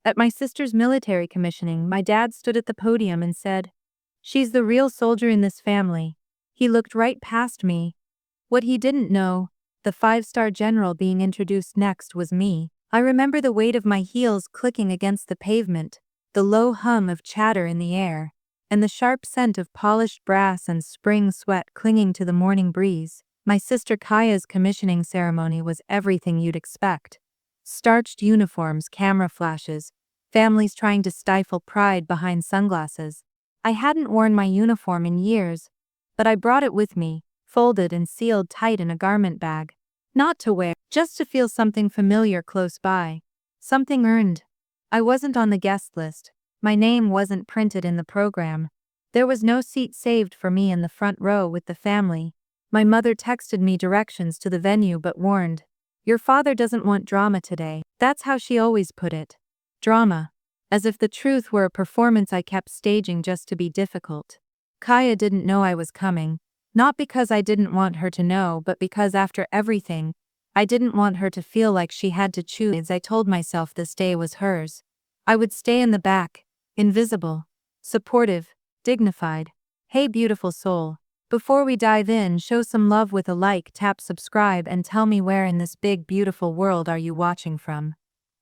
At my sister's military commissioning, my dad stood at the podium and said, "She's the real soldier in this family." He looked right past me. What he didn't know, the five-star general being introduced next was me. I remember the weight of my heels clicking against the pavement, the low hum of chatter in the air, and the sharp scent of polished brass and spring sweat clinging to the morning breeze. My sister Kaya's commissioning ceremony was everything you'd expect. Starched uniforms, camera flashes, families trying to stifle pride behind sunglasses. I hadn't worn my uniform in years, but I brought it with me, folded and sealed tight in a garment bag. Not to wear, just to feel something familiar close by. Something earned. I wasn't on the guest list. My name wasn't printed in the program. There was no seat saved for me in the front row with the family. My mother texted me directions to the venue but warned, "Your father doesn't want drama today." That's how she always put it. Drama. As if the truth were a performance I kept staging just to be difficult. Kaya didn't know I was coming. Not because I didn't want her to know, but because after everything, I didn't want her to feel like she had to choose. I told myself this day was hers. I would stay in the back, invisible, supportive, dignified. Hey beautiful soul. Before we dive in, show some love with a like, tap subscribe, and tell me where in this big beautiful world are you watching from.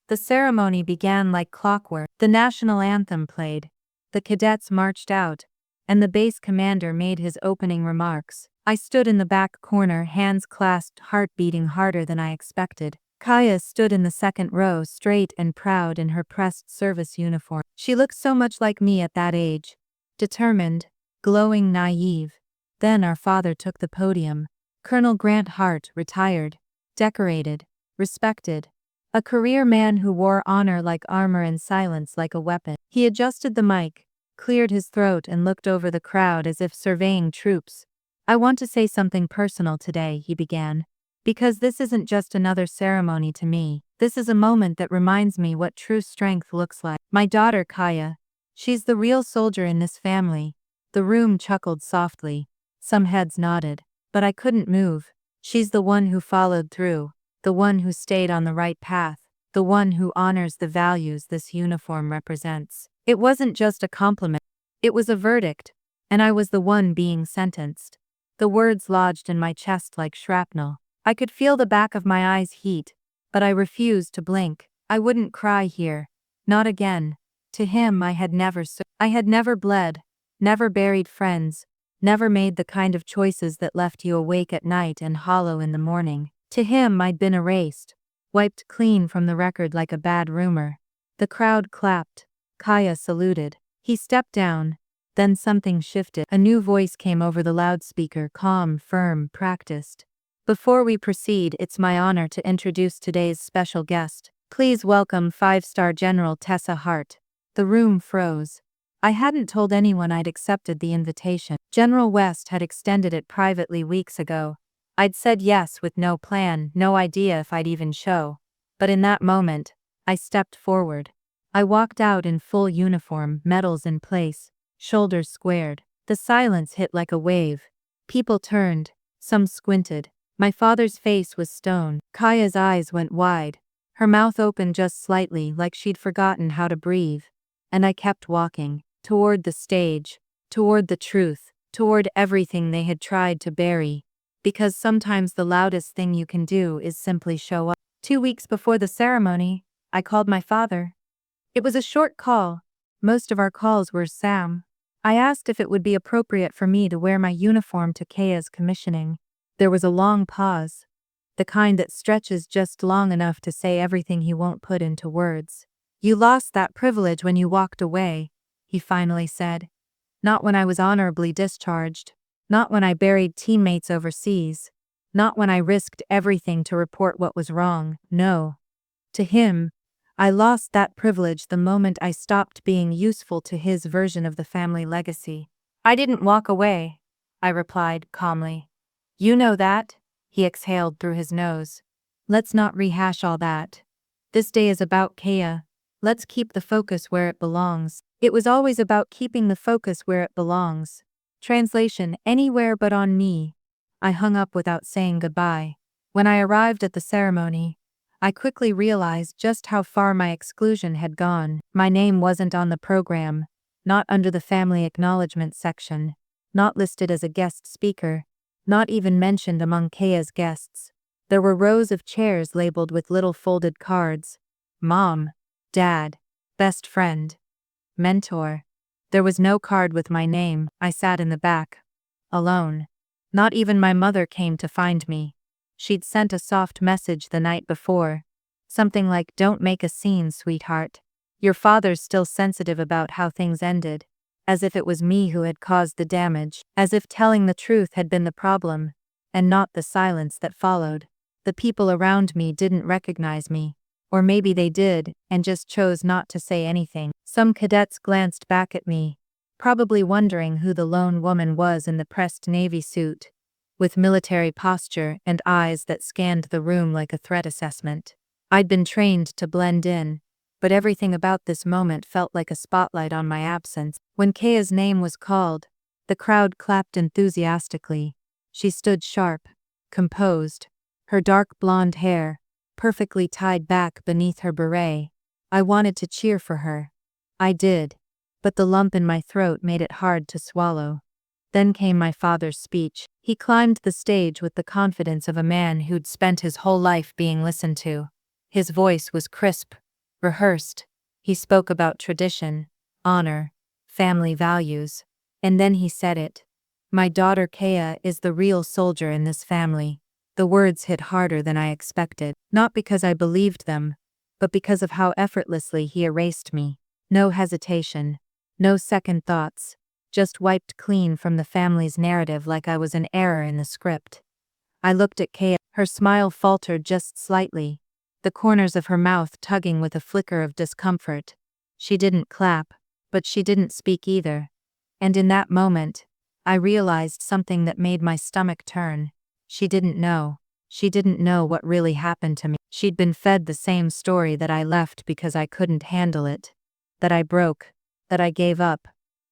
The ceremony began like clockwork. The national anthem played. The cadets marched out, and the base commander made his opening remarks. I stood in the back corner, hands clasped, heart beating harder than I expected. Kaya stood in the second row, straight and proud in her pressed service uniform. She looked so much like me at that age. Determined, glowing, naive. Then our father took the podium. Colonel Grant Hart, retired, decorated, respected. A career man who wore honor like armor and silence like a weapon. He adjusted the mic, cleared his throat, and looked over the crowd as if surveying troops. "I want to say something personal today," he began. "Because this isn't just another ceremony to me. This is a moment that reminds me what true strength looks like. My daughter Kaya. She's the real soldier in this family." The room chuckled softly. Some heads nodded. But I couldn't move. She's the one who followed through. The one who stayed on the right path. The one who honors the values this uniform represents. It wasn't just a compliment. It was a verdict. And I was the one being sentenced. The words lodged in my chest like shrapnel. I could feel the back of my eyes heat, but I refused to blink. I wouldn't cry here. Not again. To him I had never bled, never buried friends, never made the kind of choices that left you awake at night and hollow in the morning. To him I'd been erased, wiped clean from the record like a bad rumor. The crowd clapped. Kaya saluted. He stepped down. Then something shifted. A new voice came over the loudspeaker, calm, firm, practiced. "Before we proceed, it's my honor to introduce today's special guest. Please welcome 5-star General Tessa Hart." The room froze. I hadn't told anyone I'd accepted the invitation. General West had extended it privately weeks ago. I'd said yes with no plan, no idea if I'd even show. But in that moment, I stepped forward. I walked out in full uniform, medals in place, shoulders squared. The silence hit like a wave. People turned, some squinted. My father's face was stone. Kaya's eyes went wide. Her mouth opened just slightly, like she'd forgotten how to breathe. And I kept walking, toward the stage, toward the truth, toward everything they had tried to bury. Because sometimes the loudest thing you can do is simply show up. 2 weeks before the ceremony, I called my father. It was a short call. Most of our calls were Sam. I asked if it would be appropriate for me to wear my uniform to Kaya's commissioning. There was a long pause. The kind that stretches just long enough to say everything he won't put into words. "You lost that privilege when you walked away," he finally said. "Not when I was honorably discharged. Not when I buried teammates overseas. Not when I risked everything to report what was wrong. No." To him, I lost that privilege the moment I stopped being useful to his version of the family legacy. "I didn't walk away," I replied calmly. "You know that," he exhaled through his nose. "Let's not rehash all that. This day is about Kaya. Let's keep the focus where it belongs." It was always about keeping the focus where it belongs. Translation: anywhere but on me. I hung up without saying goodbye. When I arrived at the ceremony, I quickly realized just how far my exclusion had gone. My name wasn't on the program, not under the family acknowledgement section, not listed as a guest speaker, not even mentioned among Kaya's guests. There were rows of chairs labeled with little folded cards. Mom, Dad, best friend, mentor. There was no card with my name. I sat in the back, alone. Not even my mother came to find me. She'd sent a soft message the night before. Something like, "Don't make a scene, sweetheart. Your father's still sensitive about how things ended." As if it was me who had caused the damage. As if telling the truth had been the problem, and not the silence that followed. The people around me didn't recognize me. Or maybe they did, and just chose not to say anything. Some cadets glanced back at me, probably wondering who the lone woman was in the pressed navy suit, with military posture and eyes that scanned the room like a threat assessment. I'd been trained to blend in, but everything about this moment felt like a spotlight on my absence. When Kaya's name was called, the crowd clapped enthusiastically. She stood sharp, composed, her dark blonde hair perfectly tied back beneath her beret. I wanted to cheer for her. I did, but the lump in my throat made it hard to swallow. Then came my father's speech. He climbed the stage with the confidence of a man who'd spent his whole life being listened to. His voice was crisp, rehearsed. He spoke about tradition, honor, family values. And then he said it. My daughter Kaya is the real soldier in this family. The words hit harder than I expected, not because I believed them, but because of how effortlessly he erased me. No hesitation, no second thoughts, just wiped clean from the family's narrative like I was an error in the script. I looked at Kaya, her smile faltered just slightly, the corners of her mouth tugging with a flicker of discomfort. She didn't clap, but she didn't speak either. And in that moment, I realized something that made my stomach turn. She didn't know. She didn't know what really happened to me. She'd been fed the same story that I left because I couldn't handle it. That I broke. That I gave up.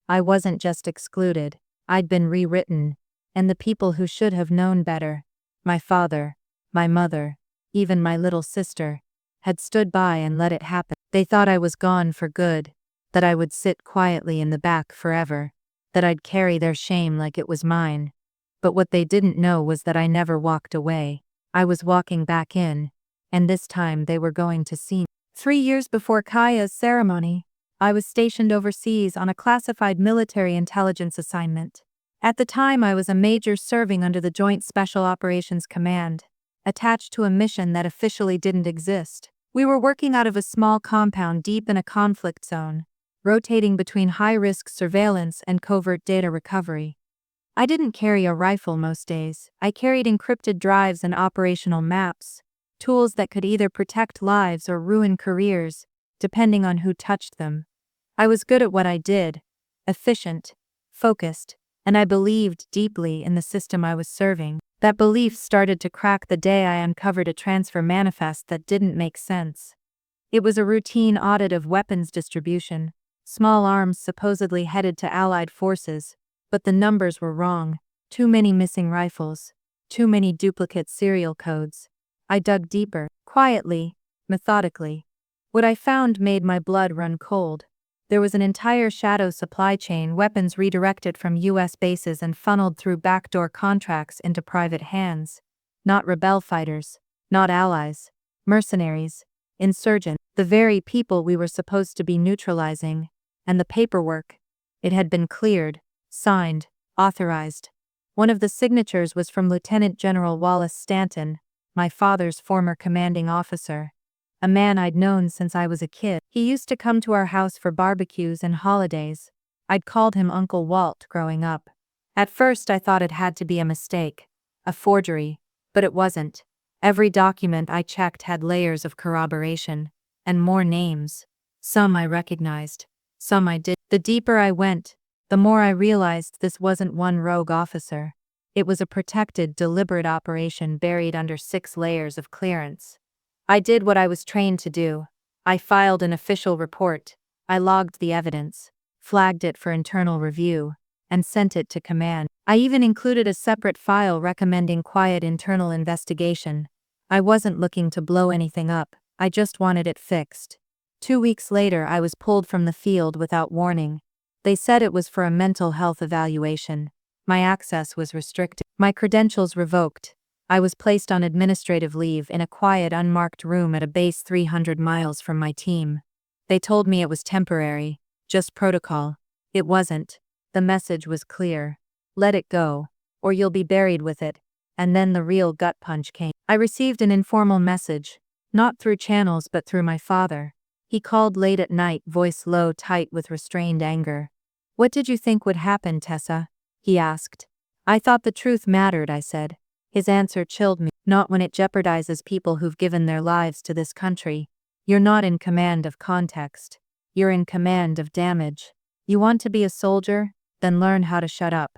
I wasn't just excluded. I'd been rewritten. And the people who should have known better, my father, my mother, even my little sister, had stood by and let it happen. They thought I was gone for good. That I would sit quietly in the back forever. That I'd carry their shame like it was mine. But what they didn't know was that I never walked away. I was walking back in, and this time they were going to see me. 3 years before Kaya's ceremony, I was stationed overseas on a classified military intelligence assignment. At the time I was a major serving under the Joint Special Operations Command, attached to a mission that officially didn't exist. We were working out of a small compound deep in a conflict zone, rotating between high-risk surveillance and covert data recovery. I didn't carry a rifle most days. I carried encrypted drives and operational maps, tools that could either protect lives or ruin careers, depending on who touched them. I was good at what I did, efficient, focused, and I believed deeply in the system I was serving. That belief started to crack the day I uncovered a transfer manifest that didn't make sense. It was a routine audit of weapons distribution, small arms supposedly headed to Allied forces. But the numbers were wrong. Too many missing rifles. Too many duplicate serial codes. I dug deeper, quietly, methodically. What I found made my blood run cold. There was an entire shadow supply chain, weapons redirected from US bases and funneled through backdoor contracts into private hands. Not rebel fighters. Not allies. Mercenaries. Insurgents. The very people we were supposed to be neutralizing. And the paperwork. It had been cleared. Signed, authorized. One of the signatures was from Lieutenant General Wallace Stanton, my father's former commanding officer. A man I'd known since I was a kid. He used to come to our house for barbecues and holidays. I'd called him Uncle Walt growing up. At first I thought it had to be a mistake, a forgery, but it wasn't. Every document I checked had layers of corroboration, and more names. Some I recognized, some I did. The deeper I went, the more I realized this wasn't one rogue officer. It was a protected, deliberate operation buried under 6 layers of clearance. I did what I was trained to do. I filed an official report. I logged the evidence, flagged it for internal review, and sent it to command. I even included a separate file recommending quiet internal investigation. I wasn't looking to blow anything up, I just wanted it fixed. 2 weeks later, I was pulled from the field without warning. They said it was for a mental health evaluation. My access was restricted, my credentials revoked. I was placed on administrative leave in a quiet, unmarked room at a base 300 miles from my team. They told me it was temporary, just protocol. It wasn't. The message was clear. Let it go, or you'll be buried with it. And then the real gut punch came. I received an informal message, not through channels but through my father. He called late at night, voice low, tight with restrained anger. "What did you think would happen, Tessa?" he asked. "I thought the truth mattered," I said. His answer chilled me. "Not when it jeopardizes people who've given their lives to this country. You're not in command of context. You're in command of damage. You want to be a soldier? Then learn how to shut up."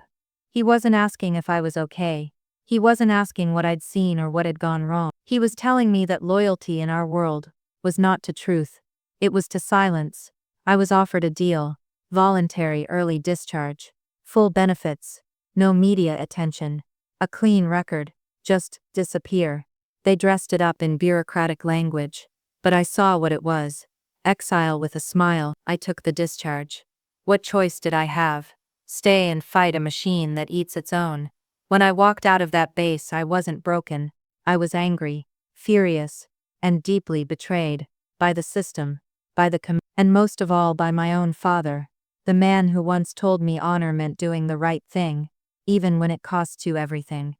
He wasn't asking if I was okay. He wasn't asking what I'd seen or what had gone wrong. He was telling me that loyalty in our world was not to truth. It was to silence. I was offered a deal: voluntary early discharge, full benefits, no media attention, a clean record, just disappear. They dressed it up in bureaucratic language, but I saw what it was. Exile with a smile. I took the discharge. What choice did I have? Stay and fight a machine that eats its own. When I walked out of that base, I wasn't broken. I was angry, furious, and deeply betrayed. By the system, by the and most of all by my own father. The man who once told me honor meant doing the right thing, even when it costs you everything.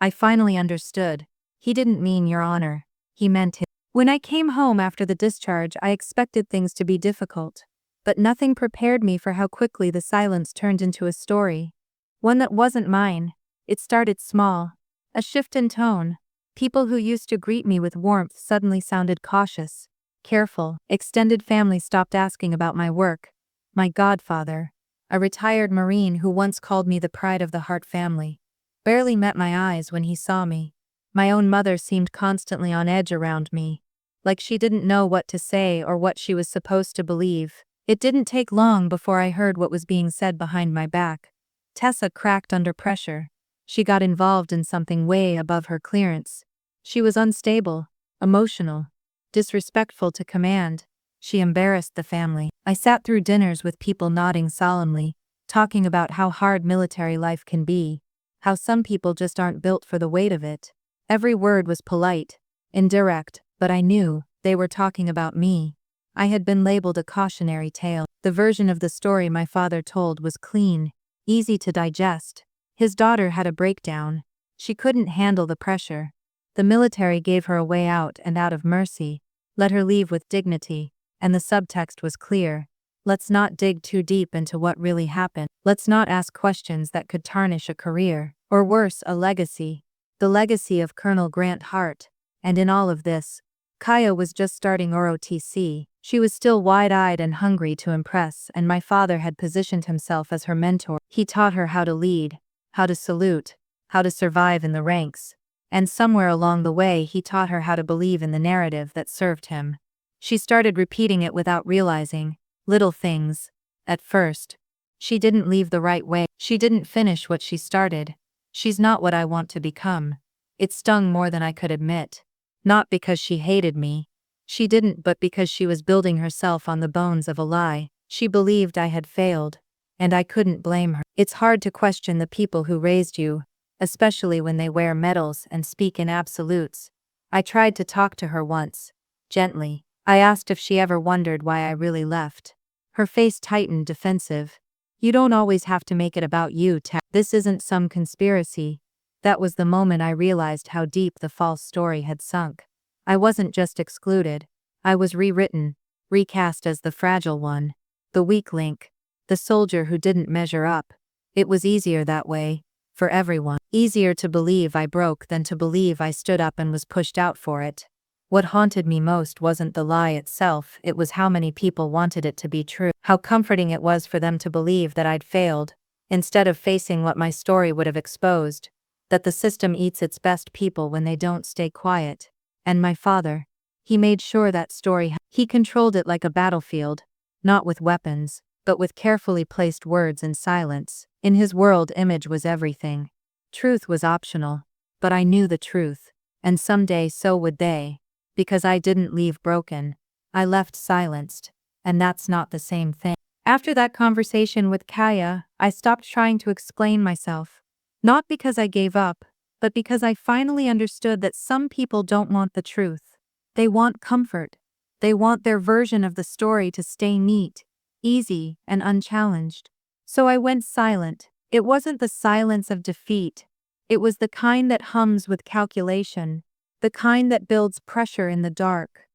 I finally understood. He didn't mean your honor. He meant his. When I came home after the discharge, I expected things to be difficult. But nothing prepared me for how quickly the silence turned into a story. One that wasn't mine. It started small. A shift in tone. People who used to greet me with warmth suddenly sounded cautious, careful. Extended family stopped asking about my work. My godfather, a retired Marine who once called me the pride of the Hart family, barely met my eyes when he saw me. My own mother seemed constantly on edge around me, like she didn't know what to say or what she was supposed to believe. It didn't take long before I heard what was being said behind my back. Tessa cracked under pressure. She got involved in something way above her clearance. She was unstable, emotional, disrespectful to command. She embarrassed the family. I sat through dinners with people nodding solemnly, talking about how hard military life can be, how some people just aren't built for the weight of it. Every word was polite, indirect, but I knew they were talking about me. I had been labeled a cautionary tale. The version of the story my father told was clean, easy to digest. His daughter had a breakdown. She couldn't handle the pressure. The military gave her a way out, and out of mercy, let her leave with dignity. And the subtext was clear. Let's not dig too deep into what really happened. Let's not ask questions that could tarnish a career, or worse, a legacy. The legacy of Colonel Grant Hart. And in all of this, Kaya was just starting ROTC. She was still wide-eyed and hungry to impress, and my father had positioned himself as her mentor. He taught her how to lead, how to salute, how to survive in the ranks. And somewhere along the way, he taught her how to believe in the narrative that served him. She started repeating it without realizing. Little things. At first, she didn't leave the right way. She didn't finish what she started. She's not what I want to become. It stung more than I could admit. Not because she hated me. She didn't, but because she was building herself on the bones of a lie. She believed I had failed, and I couldn't blame her. It's hard to question the people who raised you, especially when they wear medals and speak in absolutes. I tried to talk to her once, gently. I asked if she ever wondered why I really left. Her face tightened, defensive. "You don't always have to make it about you, This isn't some conspiracy." That was the moment I realized how deep the false story had sunk. I wasn't just excluded. I was rewritten, recast as the fragile one, the weak link, the soldier who didn't measure up. It was easier that way, for everyone. Easier to believe I broke than to believe I stood up and was pushed out for it. What haunted me most wasn't the lie itself, it was how many people wanted it to be true. How comforting it was for them to believe that I'd failed, instead of facing what my story would have exposed. That the system eats its best people when they don't stay quiet. And my father, he made sure that story. He controlled it like a battlefield, not with weapons, but with carefully placed words and silence. In his world, image was everything. Truth was optional. But I knew the truth. and someday so would they. Because I didn't leave broken. I left silenced. And that's not the same thing. After that conversation with Kaya, I stopped trying to explain myself. Not because I gave up, but because I finally understood that some people don't want the truth. They want comfort. They want their version of the story to stay neat, easy, and unchallenged. So I went silent. It wasn't the silence of defeat. It was the kind that hums with calculation, the kind that builds pressure in the dark.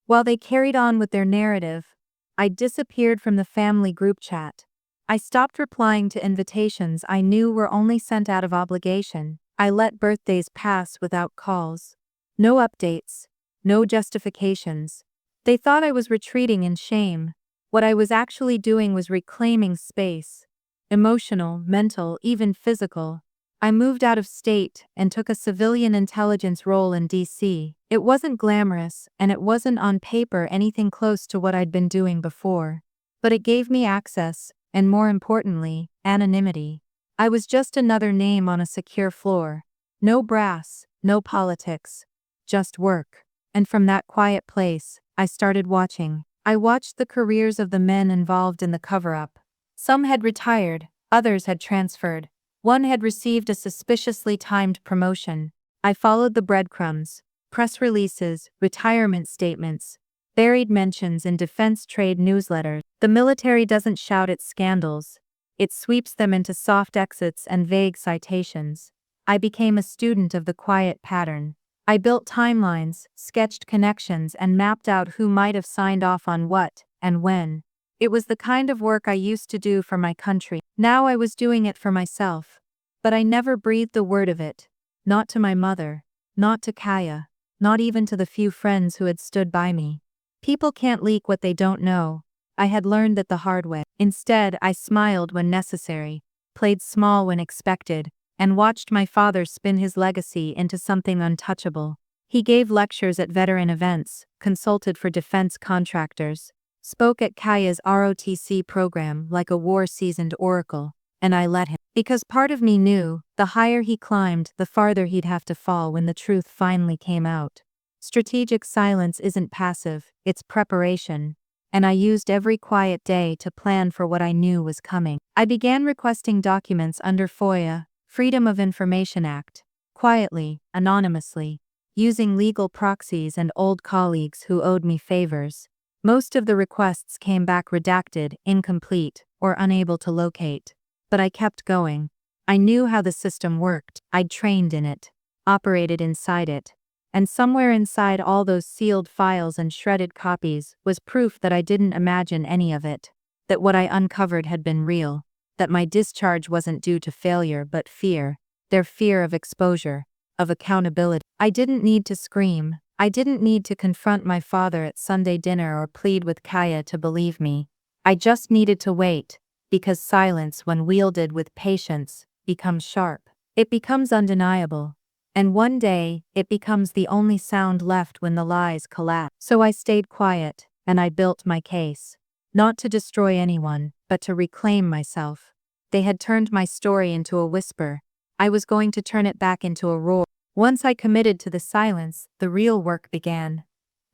While they carried on with their narrative, I disappeared from the family group chat. I stopped replying to invitations I knew were only sent out of obligation. I let birthdays pass without calls. No updates. No justifications. They thought I was retreating in shame. What I was actually doing was reclaiming space. Emotional, mental, even physical. I moved out of state and took a civilian intelligence role in DC. It wasn't glamorous, and it wasn't on paper anything close to what I'd been doing before. But it gave me access, and more importantly, anonymity. I was just another name on a secure floor. No brass, no politics. Just work. And from that quiet place, I started watching. I watched the careers of the men involved in the cover-up. Some had retired, others had transferred. One had received a suspiciously timed promotion. I followed the breadcrumbs, press releases, retirement statements, buried mentions in defense trade newsletters. The military doesn't shout its scandals. It sweeps them into soft exits and vague citations. I became a student of the quiet pattern. I built timelines, sketched connections, and mapped out who might have signed off on what, and when. It was the kind of work I used to do for my country. Now I was doing it for myself. But I never breathed a word of it. Not to my mother. Not to Kaya. Not even to the few friends who had stood by me. People can't leak what they don't know. I had learned that the hard way. Instead, I smiled when necessary, played small when expected, and watched my father spin his legacy into something untouchable. He gave lectures at veteran events, consulted for defense contractors, spoke at Kaya's ROTC program like a war-seasoned oracle, and I let him. Because part of me knew, the higher he climbed, the farther he'd have to fall when the truth finally came out. Strategic silence isn't passive, it's preparation. And I used every quiet day to plan for what I knew was coming. I began requesting documents under FOIA, Freedom of Information Act, quietly, anonymously, using legal proxies and old colleagues who owed me favors. Most of the requests came back redacted, incomplete, or unable to locate. But I kept going. I knew how the system worked. I'd trained in it, operated inside it. And somewhere inside all those sealed files and shredded copies was proof that I didn't imagine any of it. That what I uncovered had been real. That my discharge wasn't due to failure but fear. Their fear of exposure, of accountability. I didn't need to scream. I didn't need to confront my father at Sunday dinner or plead with Kaya to believe me. I just needed to wait, because silence, when wielded with patience, becomes sharp. It becomes undeniable. And one day, it becomes the only sound left when the lies collapse. So I stayed quiet, and I built my case. Not to destroy anyone, but to reclaim myself. They had turned my story into a whisper. I was going to turn it back into a roar. Once I committed to the silence, the real work began.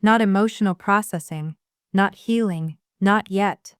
Not emotional processing, not healing, not yet.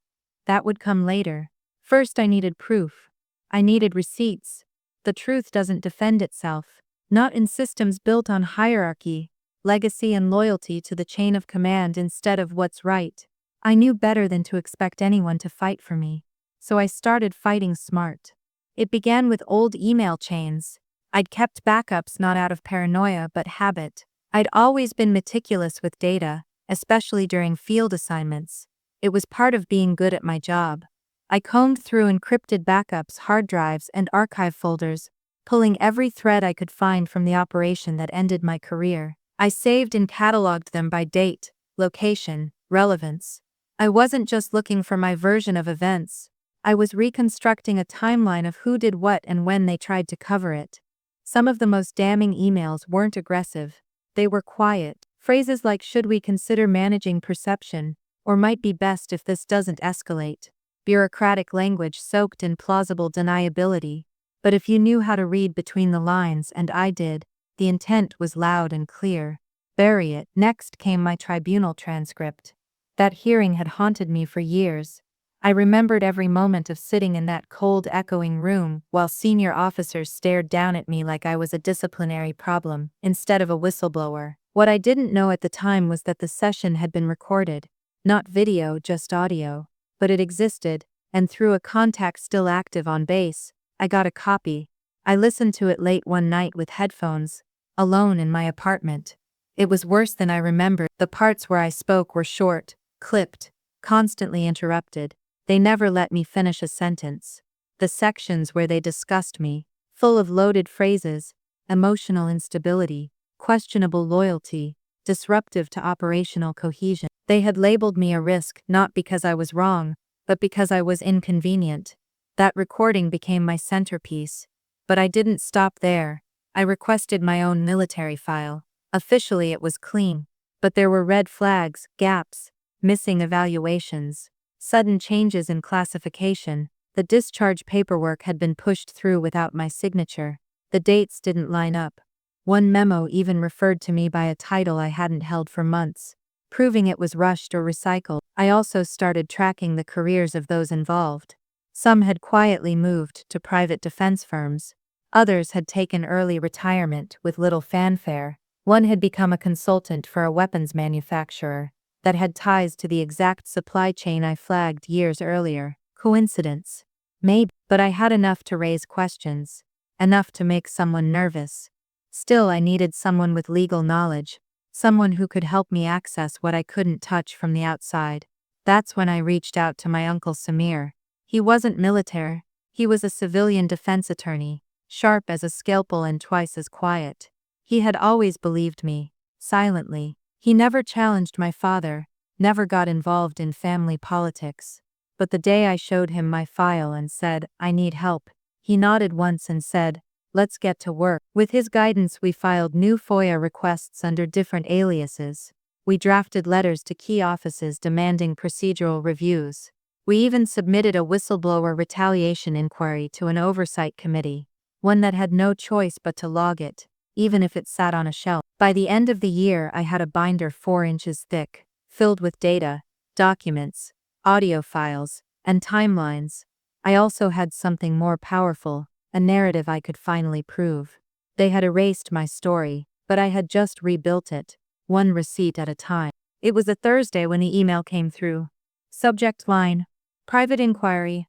That would come later. First I needed proof. I needed receipts. The truth doesn't defend itself. Not in systems built on hierarchy, legacy and loyalty to the chain of command instead of what's right. I knew better than to expect anyone to fight for me. So I started fighting smart. It began with old email chains. I'd kept backups not out of paranoia but habit. I'd always been meticulous with data, especially during field assignments. It was part of being good at my job. I combed through encrypted backups, hard drives, and archive folders, pulling every thread I could find from the operation that ended my career. I saved and cataloged them by date, location, relevance. I wasn't just looking for my version of events. I was reconstructing a timeline of who did what and when they tried to cover it. Some of the most damning emails weren't aggressive. They were quiet. Phrases like "should we consider managing perception," or "might be best if this doesn't escalate." Bureaucratic language soaked in plausible deniability. But if you knew how to read between the lines, and I did, The intent was loud and clear. Bury it. Next came my tribunal transcript. That hearing had haunted me for years. I remembered every moment of sitting in that cold, echoing room while senior officers stared down at me like I was a disciplinary problem instead of a whistleblower. What I didn't know at the time was that the session had been recorded. Not video, just audio. But it existed, and through a contact still active on base, I got a copy. I listened to it late one night with headphones, alone in my apartment. It was worse than I remembered. The parts where I spoke were short, clipped, constantly interrupted. They never let me finish a sentence. The sections where they discussed me, full of loaded phrases, emotional instability, questionable loyalty, disruptive to operational cohesion. They had labeled me a risk not because I was wrong, but because I was inconvenient. That recording became my centerpiece. But I didn't stop there. I requested my own military file. Officially it was clean. But there were red flags, gaps, missing evaluations, sudden changes in classification. The discharge paperwork had been pushed through without my signature. The dates didn't line up. One memo even referred to me by a title I hadn't held for months, proving it was rushed or recycled. I also started tracking the careers of those involved. Some had quietly moved to private defense firms. Others had taken early retirement with little fanfare. One had become a consultant for a weapons manufacturer that had ties to the exact supply chain I flagged years earlier. Coincidence? Maybe, but I had enough to raise questions. Enough to make someone nervous. Still, I needed someone with legal knowledge. Someone who could help me access what I couldn't touch from the outside. That's when I reached out to my uncle Samir. He wasn't military. He was a civilian defense attorney, sharp as a scalpel and twice as quiet. He had always believed me, silently. He never challenged my father, never got involved in family politics. But the day I showed him my file and said, "I need help," he nodded once and said, "Let's get to work." With his guidance, we filed new FOIA requests under different aliases. We drafted letters to key offices demanding procedural reviews. We even submitted a whistleblower retaliation inquiry to an oversight committee, one that had no choice but to log it, even if it sat on a shelf. By the end of the year, I had a binder 4 inches thick, filled with data, documents, audio files, and timelines. I also had something more powerful, a narrative I could finally prove. They had erased my story, but I had just rebuilt it, one receipt at a time. It was a Thursday when the email came through. Subject line: Private Inquiry,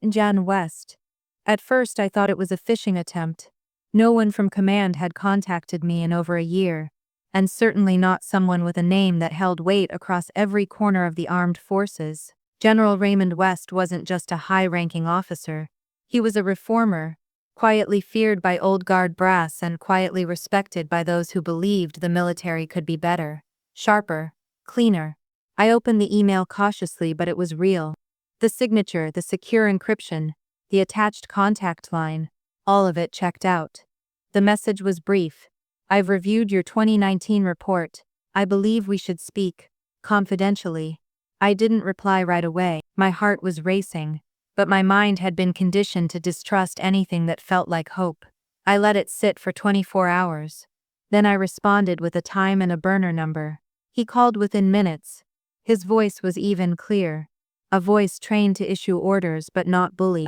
Jan West. At first I thought it was a phishing attempt. No one from command had contacted me in over a year, and certainly not someone with a name that held weight across every corner of the armed forces. General Raymond West wasn't just a high-ranking officer. He was a reformer, quietly feared by old guard brass and quietly respected by those who believed the military could be better, sharper, cleaner. I opened the email cautiously, but it was real. The signature, the secure encryption, the attached contact line, all of it checked out. The message was brief. "I've reviewed your 2019 report. I believe we should speak, confidentially." I didn't reply right away. My heart was racing, but my mind had been conditioned to distrust anything that felt like hope. I let it sit for 24 hours. Then I responded with a time and a burner number. He called within minutes. His voice was even, clear. A voice trained to issue orders but not bully.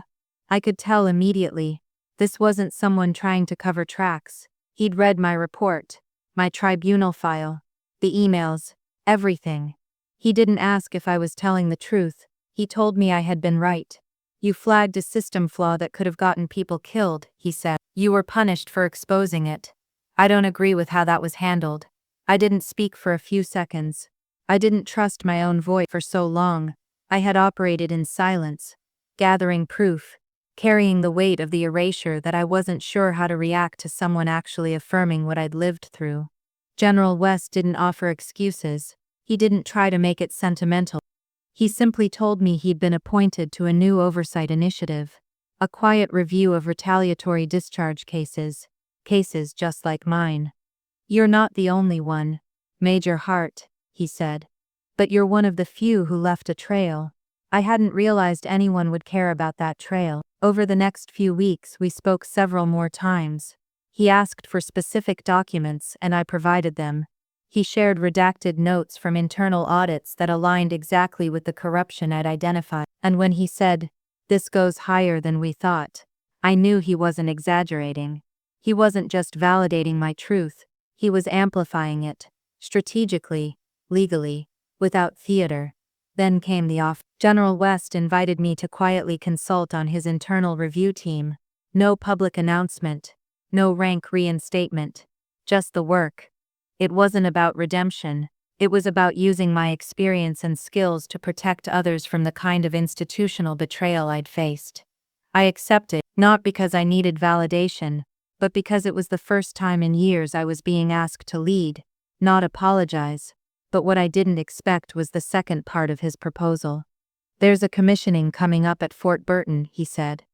I could tell immediately. This wasn't someone trying to cover tracks. He'd read my report, my tribunal file, the emails, everything. He didn't ask if I was telling the truth. He told me I had been right. "You flagged a system flaw that could have gotten people killed," he said. "You were punished for exposing it. I don't agree with how that was handled." I didn't speak for a few seconds. I didn't trust my own voice for so long. I had operated in silence, gathering proof, carrying the weight of the erasure that I wasn't sure how to react to someone actually affirming what I'd lived through. General West didn't offer excuses. He didn't try to make it sentimental. He simply told me he'd been appointed to a new oversight initiative, a quiet review of retaliatory discharge cases just like mine. "You're not the only one, Major Hart," he said. "But you're one of the few who left a trail." I hadn't realized anyone would care about that trail. Over the next few weeks, we spoke several more times. He asked for specific documents and I provided them. He shared redacted notes from internal audits that aligned exactly with the corruption I'd identified. And when he said, "This goes higher than we thought," I knew he wasn't exaggerating. He wasn't just validating my truth, he was amplifying it, strategically, legally, without theater. Then came the offer. General West invited me to quietly consult on his internal review team. No public announcement, no rank reinstatement, just the work. It wasn't about redemption, it was about using my experience and skills to protect others from the kind of institutional betrayal I'd faced. I accepted, not because I needed validation, but because it was the first time in years I was being asked to lead, not apologize. But what I didn't expect was the second part of his proposal. "There's a commissioning coming up at Fort Burton," he said.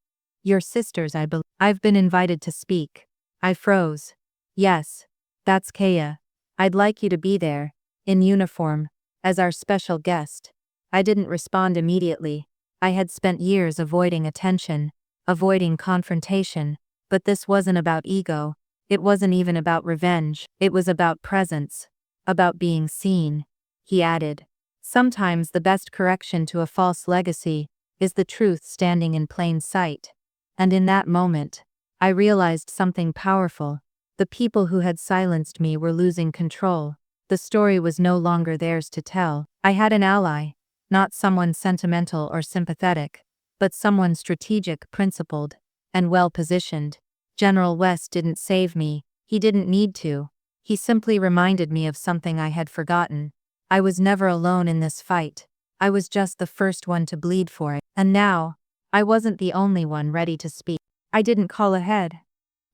"Your sisters, I believe." "I've been invited to speak." I froze. "Yes, that's Kaya. I'd like you to be there, in uniform, as our special guest." I didn't respond immediately. I had spent years avoiding attention, avoiding confrontation, but this wasn't about ego. It wasn't even about revenge. It was about presence. About being seen. He added, "Sometimes the best correction to a false legacy is the truth standing in plain sight." And in that moment, I realized something powerful. The people who had silenced me were losing control. The story was no longer theirs to tell. I had an ally, not someone sentimental or sympathetic, but someone strategic, principled, and well-positioned. General West didn't save me. He didn't need to. He simply reminded me of something I had forgotten. I was never alone in this fight. I was just the first one to bleed for it. And now, I wasn't the only one ready to speak. I didn't call ahead.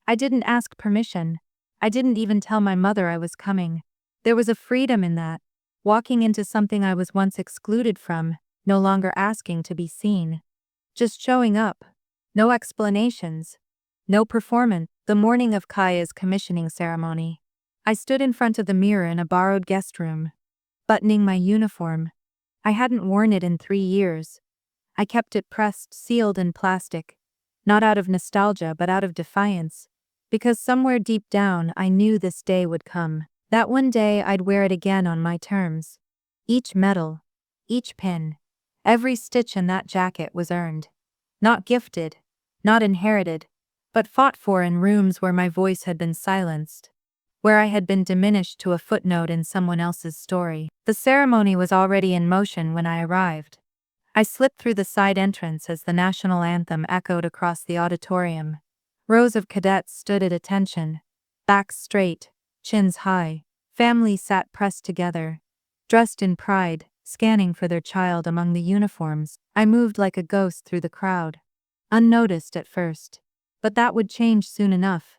I didn't ask permission. I didn't even tell my mother I was coming. There was a freedom in that, walking into something I was once excluded from, no longer asking to be seen. Just showing up. No explanations. No performance. The morning of Kaya's commissioning ceremony, I stood in front of the mirror in a borrowed guest room, buttoning my uniform. I hadn't worn it in 3 years. I kept it pressed, sealed in plastic, not out of nostalgia but out of defiance, because somewhere deep down I knew this day would come. That one day I'd wear it again on my terms. Each medal, each pin, every stitch in that jacket was earned. Not gifted, not inherited, but fought for in rooms where my voice had been silenced, where I had been diminished to a footnote in someone else's story. The ceremony was already in motion when I arrived. I slipped through the side entrance as the national anthem echoed across the auditorium. Rows of cadets stood at attention, backs straight, chins high. Families sat pressed together, dressed in pride, scanning for their child among the uniforms. I moved like a ghost through the crowd, unnoticed at first. But that would change soon enough.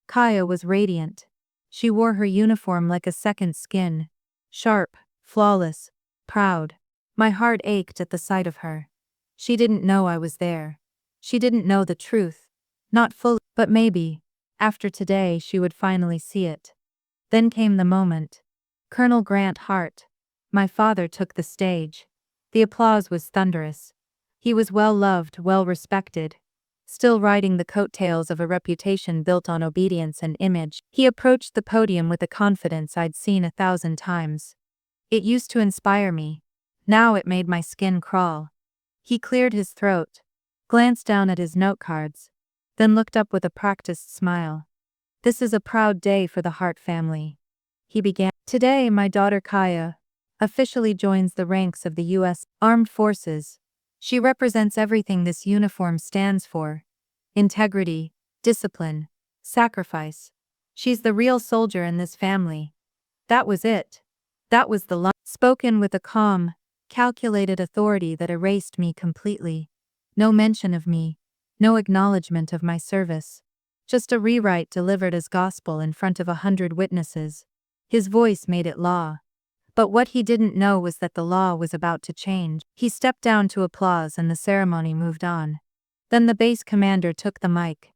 Kaya was radiant. She wore her uniform like a second skin. Sharp, flawless, proud. My heart ached at the sight of her. She didn't know I was there. She didn't know the truth. Not fully, but maybe, after today she would finally see it. Then came the moment. Colonel Grant Hart, my father, took the stage. The applause was thunderous. He was well loved, well respected, still riding the coattails of a reputation built on obedience and image. He approached the podium with a confidence I'd seen 1,000 times. It used to inspire me. Now it made my skin crawl. He cleared his throat, glanced down at his note cards, then looked up with a practiced smile. "This is a proud day for the Hart family," he began. "Today my daughter Kaya officially joins the ranks of the U.S. Armed Forces. She represents everything this uniform stands for: integrity, discipline, sacrifice. She's the real soldier in this family." That was it. That was the line, spoken with a calm, calculated authority that erased me completely. No mention of me, no acknowledgement of my service. Just a rewrite delivered as gospel in front of 100 witnesses. His voice made it law. But what he didn't know was that the law was about to change. He stepped down to applause and the ceremony moved on. Then the base commander took the mic.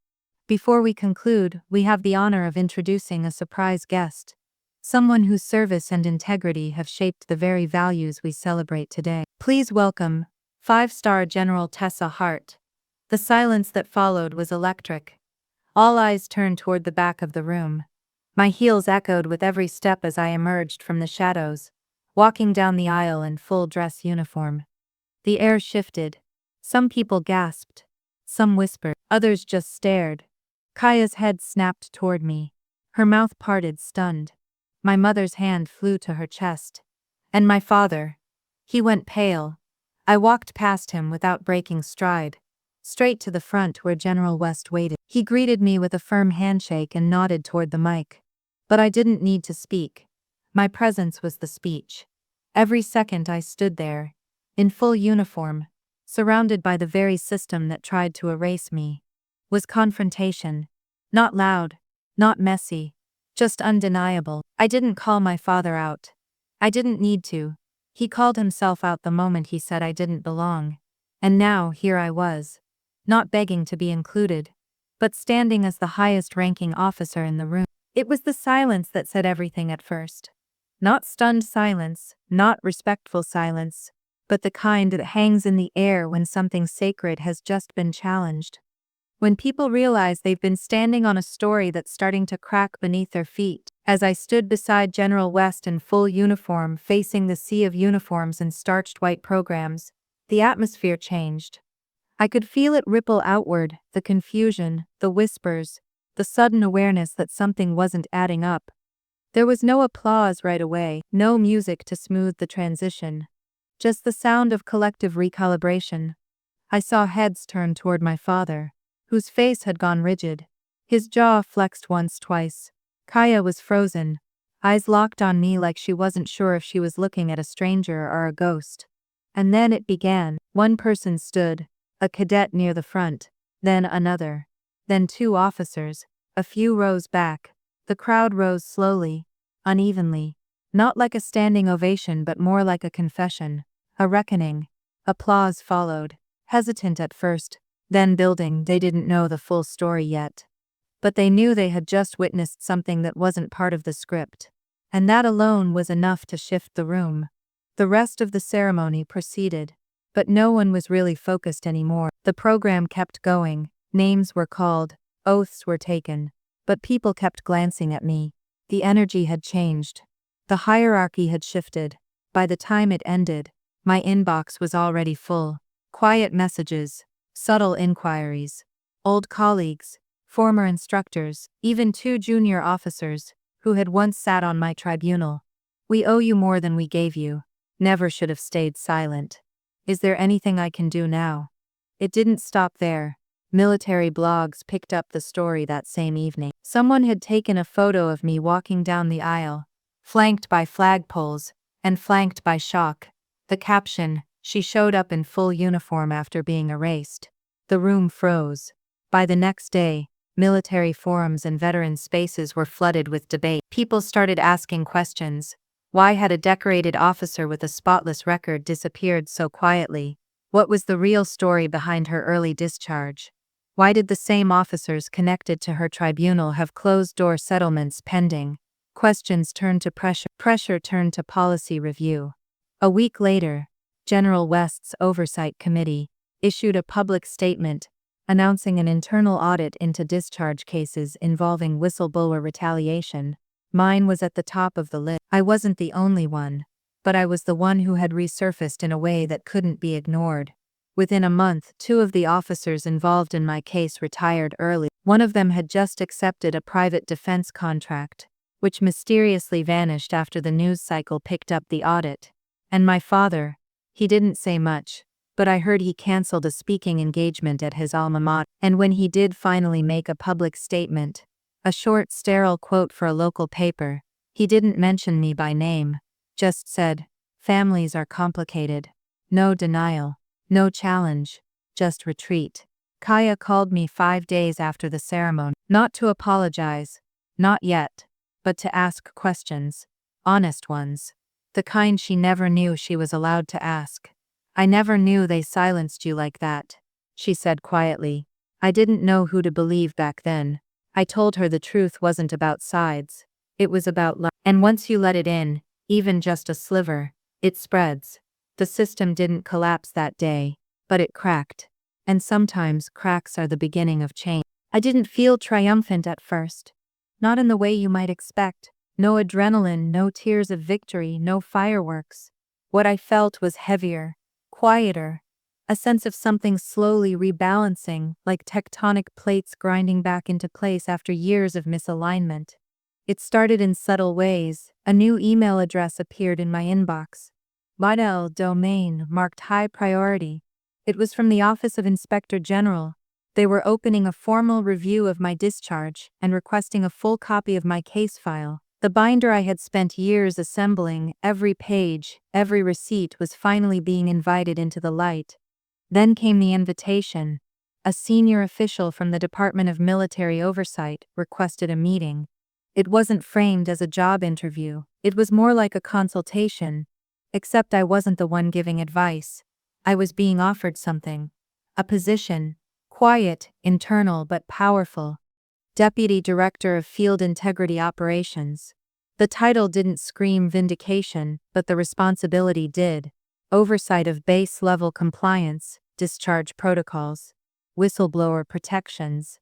"Before we conclude, we have the honor of introducing a surprise guest. Someone whose service and integrity have shaped the very values we celebrate today. Please welcome 5-star General Tessa Hart." The silence that followed was electric. All eyes turned toward the back of the room. My heels echoed with every step as I emerged from the shadows, walking down the aisle in full dress uniform. The air shifted. Some people gasped. Some whispered. Others just stared. Kaya's head snapped toward me. Her mouth parted, stunned. My mother's hand flew to her chest. And my father. He went pale. I walked past him without breaking stride, straight to the front where General West waited. He greeted me with a firm handshake and nodded toward the mic. But I didn't need to speak. My presence was the speech. Every second I stood there, in full uniform, surrounded by the very system that tried to erase me, was confrontation. Not loud, not messy, just undeniable. I didn't call my father out. I didn't need to. He called himself out the moment he said I didn't belong. And now here I was, not begging to be included, but standing as the highest-ranking officer in the room. It was the silence that said everything at first. Not stunned silence, not respectful silence, but the kind that hangs in the air when something sacred has just been challenged. When people realize they've been standing on a story that's starting to crack beneath their feet. As I stood beside General West in full uniform, facing the sea of uniforms and starched white programs, the atmosphere changed. I could feel it ripple outward, the confusion, the whispers, the sudden awareness that something wasn't adding up. There was no applause right away, no music to smooth the transition. Just the sound of collective recalibration. I saw heads turn toward my father, whose face had gone rigid. His jaw flexed once, twice. Kaya was frozen, eyes locked on me like she wasn't sure if she was looking at a stranger or a ghost. And then it began. One person stood, a cadet near the front, then another, then two officers, a few rows back. The crowd rose slowly, unevenly, not like a standing ovation but more like a confession, a reckoning. Applause followed, hesitant at first, then building. They didn't know the full story yet. But they knew they had just witnessed something that wasn't part of the script. And that alone was enough to shift the room. The rest of the ceremony proceeded, but no one was really focused anymore. The program kept going, names were called, oaths were taken, but people kept glancing at me. The energy had changed. The hierarchy had shifted. By the time it ended, my inbox was already full. Quiet messages, subtle inquiries, old colleagues, former instructors, even two junior officers, who had once sat on my tribunal. We owe you more than we gave you. Never should have stayed silent. Is there anything I can do now? It didn't stop there. Military blogs picked up the story that same evening. Someone had taken a photo of me walking down the aisle, flanked by flagpoles, and flanked by shock. The caption, "She showed up in full uniform after being erased." The room froze. By the next day, military forums and veteran spaces were flooded with debate. People started asking questions. Why had a decorated officer with a spotless record disappeared so quietly? What was the real story behind her early discharge? Why did the same officers connected to her tribunal have closed-door settlements pending? Questions turned to pressure. Pressure turned to policy review. A week later, General West's Oversight Committee issued a public statement announcing an internal audit into discharge cases involving whistleblower retaliation. Mine was at the top of the list. I wasn't the only one, but I was the one who had resurfaced in a way that couldn't be ignored. Within a month, two of the officers involved in my case retired early. One of them had just accepted a private defense contract, which mysteriously vanished after the news cycle picked up the audit. And my father, he didn't say much, but I heard he canceled a speaking engagement at his alma mater. And when he did finally make a public statement, a short, sterile quote for a local paper, he didn't mention me by name, just said, "Families are complicated." No denial, no challenge, just retreat. Kaya called me 5 days after the ceremony, not to apologize, not yet, but to ask questions, honest ones, the kind she never knew she was allowed to ask. "I never knew they silenced you like that," she said quietly. I didn't know who to believe back then. I told her the truth wasn't about sides. It was about love. And once you let it in, even just a sliver, it spreads. The system didn't collapse that day, but it cracked. And sometimes cracks are the beginning of change. I didn't feel triumphant at first. Not in the way you might expect. No adrenaline, no tears of victory, no fireworks. What I felt was heavier, quieter, a sense of something slowly rebalancing, like tectonic plates grinding back into place after years of misalignment. It started in subtle ways. A new email address appeared in my inbox. Betrayal domain marked high priority. It was from the Office of Inspector General. They were opening a formal review of my discharge and requesting a full copy of my case file. The binder I had spent years assembling, every page, every receipt was finally being invited into the light. Then came the invitation. A senior official from the Department of Military Oversight requested a meeting. It wasn't framed as a job interview. It was more like a consultation. Except I wasn't the one giving advice. I was being offered something. A position. Quiet, internal but powerful. Deputy Director of Field Integrity Operations. The title didn't scream vindication, but the responsibility did. Oversight of base-level compliance, discharge protocols, whistleblower protections.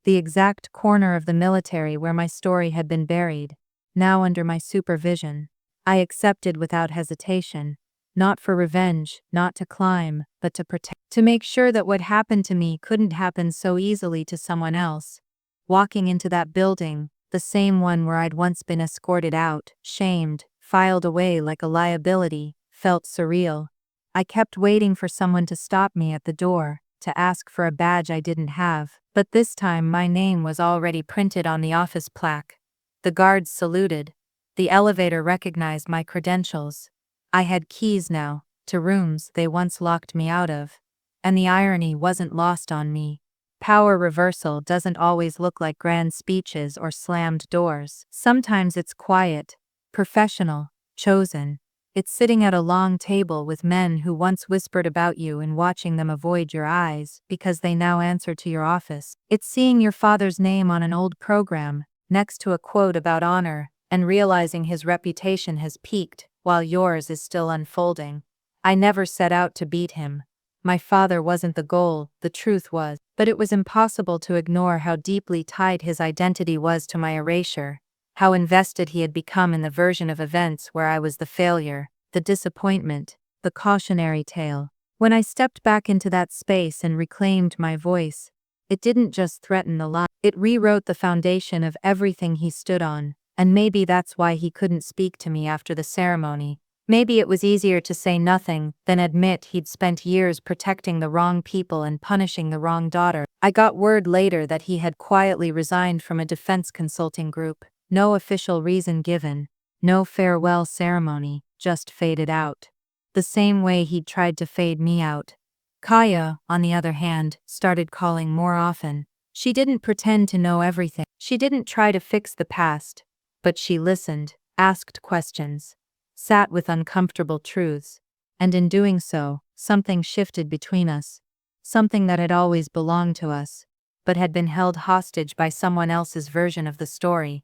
The exact corner of the military where my story had been buried, now under my supervision. I accepted without hesitation. Not for revenge, not to climb, but to protect. To make sure that what happened to me couldn't happen so easily to someone else. Walking into that building, the same one where I'd once been escorted out, shamed, filed away like a liability, felt surreal. I kept waiting for someone to stop me at the door, to ask for a badge I didn't have, but this time my name was already printed on the office plaque. The guards saluted. The elevator recognized my credentials. I had keys now, to rooms they once locked me out of. And the irony wasn't lost on me. Power reversal doesn't always look like grand speeches or slammed doors. Sometimes it's quiet, professional, chosen. It's sitting at a long table with men who once whispered about you and watching them avoid your eyes because they now answer to your office. It's seeing your father's name on an old program, next to a quote about honor, and realizing his reputation has peaked while yours is still unfolding. I never set out to beat him. My father wasn't the goal, the truth was, but it was impossible to ignore how deeply tied his identity was to my erasure, how invested he had become in the version of events where I was the failure, the disappointment, the cautionary tale. When I stepped back into that space and reclaimed my voice, it didn't just threaten the lie, it rewrote the foundation of everything he stood on. And maybe that's why he couldn't speak to me after the ceremony. Maybe it was easier to say nothing than admit he'd spent years protecting the wrong people and punishing the wrong daughter. I got word later that he had quietly resigned from a defense consulting group. No official reason given. No farewell ceremony, just faded out. The same way he'd tried to fade me out. Kaya, on the other hand, started calling more often. She didn't pretend to know everything. She didn't try to fix the past. But she listened, asked questions, sat with uncomfortable truths, and in doing so, something shifted between us, something that had always belonged to us, but had been held hostage by someone else's version of the story.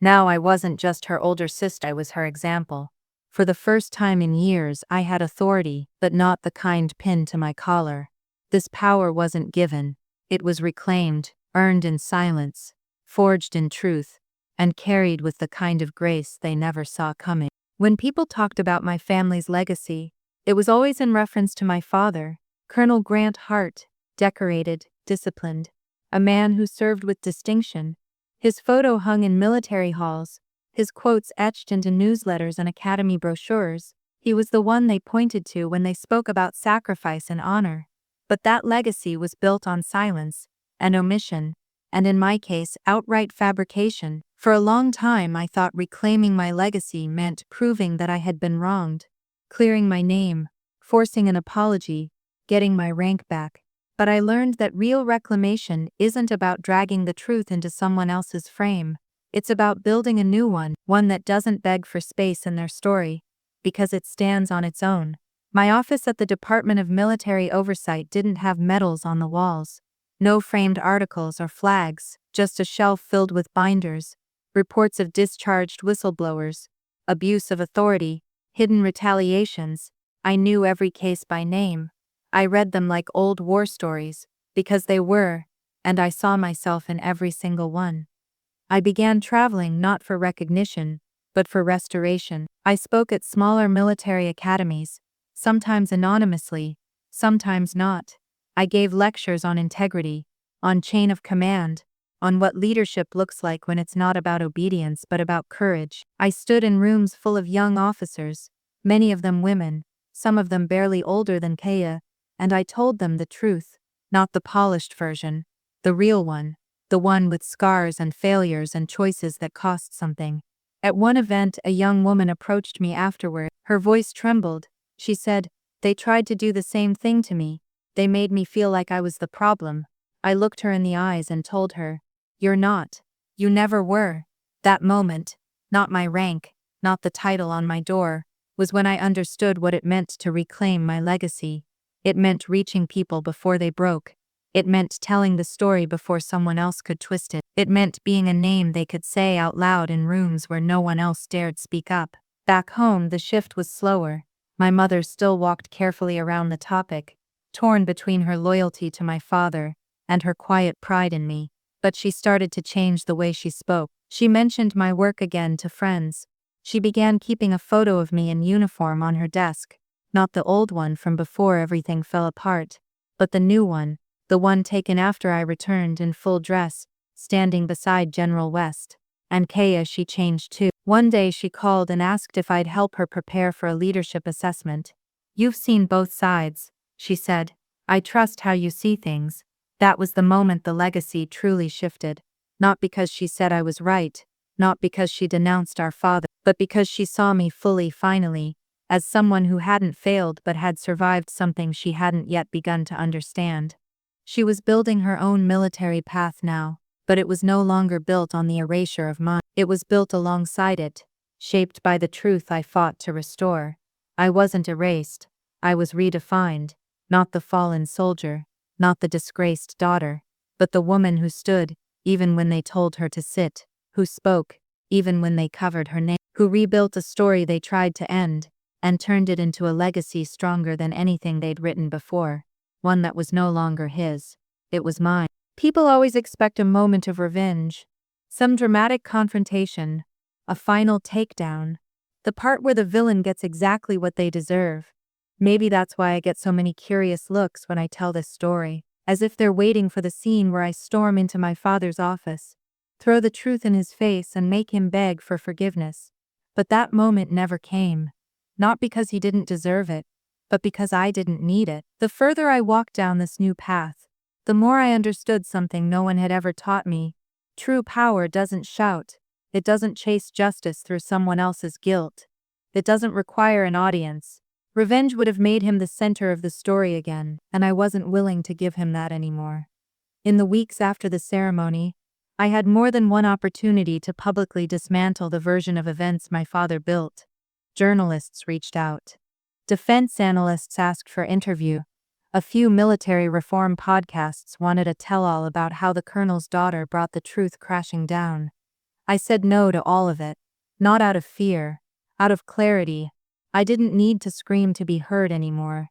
Now I wasn't just her older sister, I was her example. For the first time in years I had authority, but not the kind pinned to my collar. This power wasn't given, it was reclaimed, earned in silence, forged in truth, and carried with the kind of grace they never saw coming. When people talked about my family's legacy, it was always in reference to my father, Colonel Grant Hart, decorated, disciplined, a man who served with distinction. His photo hung in military halls, his quotes etched into newsletters and academy brochures. He was the one they pointed to when they spoke about sacrifice and honor. But that legacy was built on silence and omission, and in my case, outright fabrication. For a long time I thought reclaiming my legacy meant proving that I had been wronged, clearing my name, forcing an apology, getting my rank back. But I learned that real reclamation isn't about dragging the truth into someone else's frame. It's about building a new one that doesn't beg for space in their story, because it stands on its own. My office at the Department of Military Oversight didn't have medals on the walls. No framed articles or flags, just a shelf filled with binders, reports of discharged whistleblowers, abuse of authority, hidden retaliations. I knew every case by name. I read them like old war stories, because they were, and I saw myself in every single one. I began traveling not for recognition, but for restoration. I spoke at smaller military academies, sometimes anonymously, sometimes not. I gave lectures on integrity, on chain of command, on what leadership looks like when it's not about obedience but about courage. I stood in rooms full of young officers, many of them women, some of them barely older than Kaya, and I told them the truth, not the polished version, the real one, the one with scars and failures and choices that cost something. At one event, a young woman approached me afterward. Her voice trembled. She said, "They tried to do the same thing to me. They made me feel like I was the problem." I looked her in the eyes and told her, "You're not. You never were." That moment, not my rank, not the title on my door, was when I understood what it meant to reclaim my legacy. It meant reaching people before they broke. It meant telling the story before someone else could twist it. It meant being a name they could say out loud in rooms where no one else dared speak up. Back home, the shift was slower. My mother still walked carefully around the topic, torn between her loyalty to my father and her quiet pride in me. But she started to change the way she spoke. She mentioned my work again to friends. She began keeping a photo of me in uniform on her desk, not the old one from before everything fell apart, but the new one, the one taken after I returned in full dress, standing beside General West. And Kaya, she changed too. One day she called and asked if I'd help her prepare for a leadership assessment. "You've seen both sides," she said. "I trust how you see things." That was the moment the legacy truly shifted. Not because she said I was right, not because she denounced our father, but because she saw me fully finally, as someone who hadn't failed but had survived something she hadn't yet begun to understand. She was building her own military path now, but it was no longer built on the erasure of mine. It was built alongside it, shaped by the truth I fought to restore. I wasn't erased. I was redefined, not the fallen soldier, not the disgraced daughter, but the woman who stood, even when they told her to sit, who spoke, even when they covered her name, who rebuilt a story they tried to end, and turned it into a legacy stronger than anything they'd written before. One that was no longer his. It was mine. People always expect a moment of revenge, some dramatic confrontation, a final takedown, the part where the villain gets exactly what they deserve. Maybe that's why I get so many curious looks when I tell this story, as if they're waiting for the scene where I storm into my father's office, throw the truth in his face and make him beg for forgiveness. But that moment never came. Not because he didn't deserve it, but because I didn't need it. The further I walked down this new path, the more I understood something no one had ever taught me. True power doesn't shout. It doesn't chase justice through someone else's guilt. It doesn't require an audience. Revenge would have made him the center of the story again, and I wasn't willing to give him that anymore. In the weeks after the ceremony, I had more than one opportunity to publicly dismantle the version of events my father built. Journalists reached out. Defense analysts asked for interview. A few military reform podcasts wanted a tell-all about how the colonel's daughter brought the truth crashing down. I said no to all of it. Not out of fear. Out of clarity. I didn't need to scream to be heard anymore.